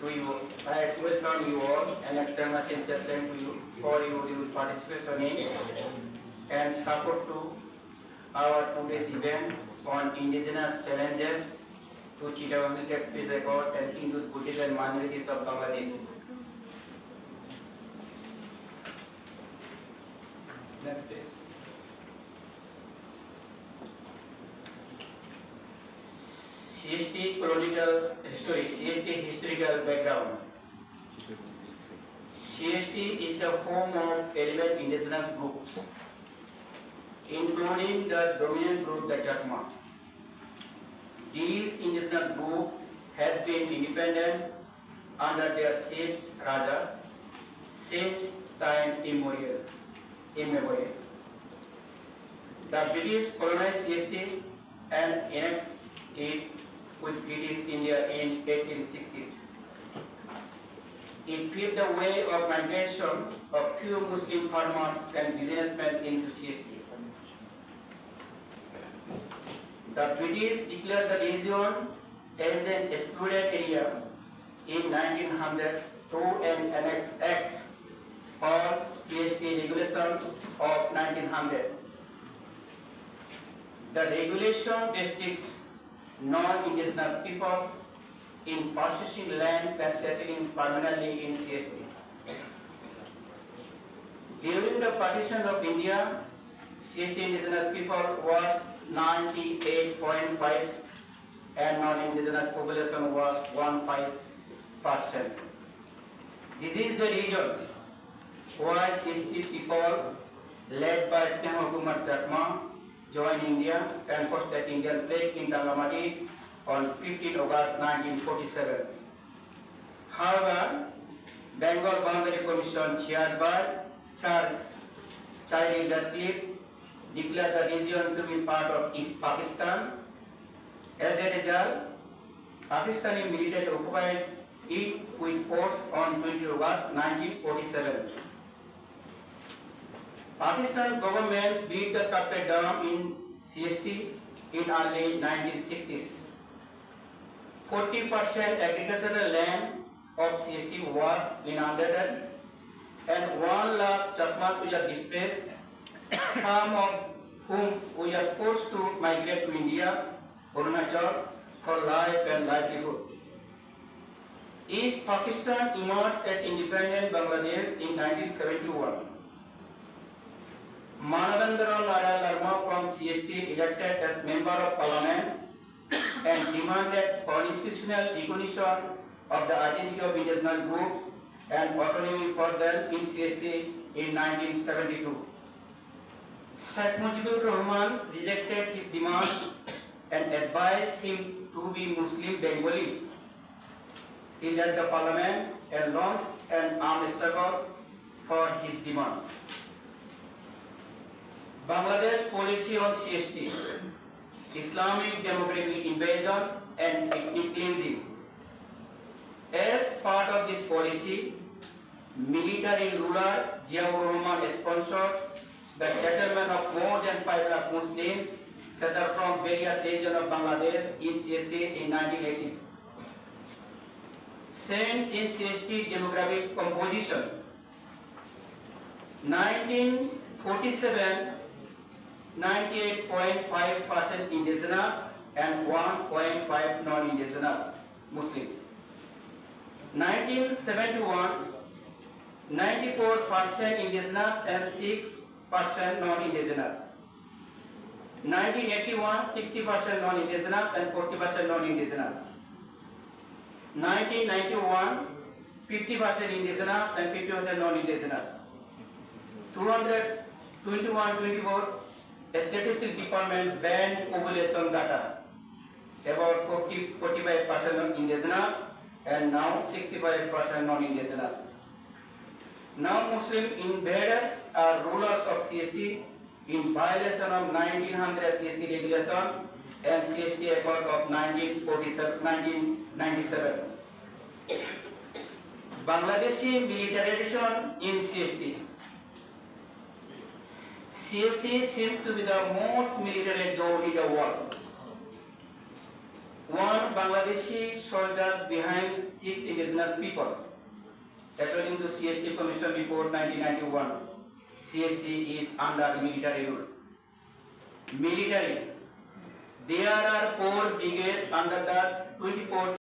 to you. I welcome you all and extend my sincere thanks to you for your participation in and support to our today's event on indigenous challenges to Chittagong Heritage Peace Record and Hindus, Buddhists and minorities of Bangladesh. Next page. CST historical background. CST is the home of 11 indigenous groups, including the dominant group, the Chatma. These indigenous groups have been independent under their chiefs, Rajas, since time immemorial. The British colonized CST and annexed it with British India in 1860s. It paved the way of migration of few Muslim farmers and businessmen into CST. The British declared the region as an excluded area in 1900 through an Annex Act called CST Regulation of 1900. The regulation restricts non-indigenous people in possessing land and settling permanently in CST. During the partition of India, CST indigenous people was 98.5 and non-indigenous population was 1.5%. This is the reason why CST people led by Sneha Kumar Chatma joined India and forced the Indian flag in Tangamati on 15 August 1947. However, Bengal Boundary Commission chaired by Charles Ratcliffe declared the region to be part of East Pakistan. As a result, Pakistani military occupied it with force on 20 August 1947. Pakistan government built the carpet dam in CST in early 1960s. 40% agricultural land of CST was inundated and 1 lakh Chatmas were displaced, some of whom were forced to migrate to India, Arunachal for life and livelihood. East Pakistan emerged as independent Bangladesh in 1971. Manavendra Nayar Larma from CST elected as Member of Parliament and demanded constitutional recognition of the identity of indigenous groups and autonomy for them in CST in 1972. Sheikh Mujibur Rahman rejected his demand and advised him to be Muslim Bengali. He led the parliament and launched an armed struggle for his demand. Bangladesh policy on CST, Islamic demographic invasion and ethnic cleansing. As part of this policy, military ruler Ziaur Rahman sponsored the settlement of more than 5 lakh Muslims settled from various regions of Bangladesh in CST in 1980s. Since in CST demographic composition, 1947, 98.5% indigenous and 1.5 non-indigenous Muslims. 1971, 94% indigenous and 6% non-indigenous. 1981, 60% non-indigenous and 40% non-indigenous. 1991, 50% indigenous and 50% non-indigenous. 221-24, Statistics Department banned population data. About 45% non-indigenous and now 65% non-indigenous. Now Muslim invaders are rulers of CST in violation of 1900 CST regulation and CST Accord of 1997. Bangladeshi militarization in CST. CST seems to be the most military zone in the world. One Bangladeshi soldier behind 6 indigenous people. According to CST Commission Report 1991, CST is under military rule. Military. There are 4 brigades under the 24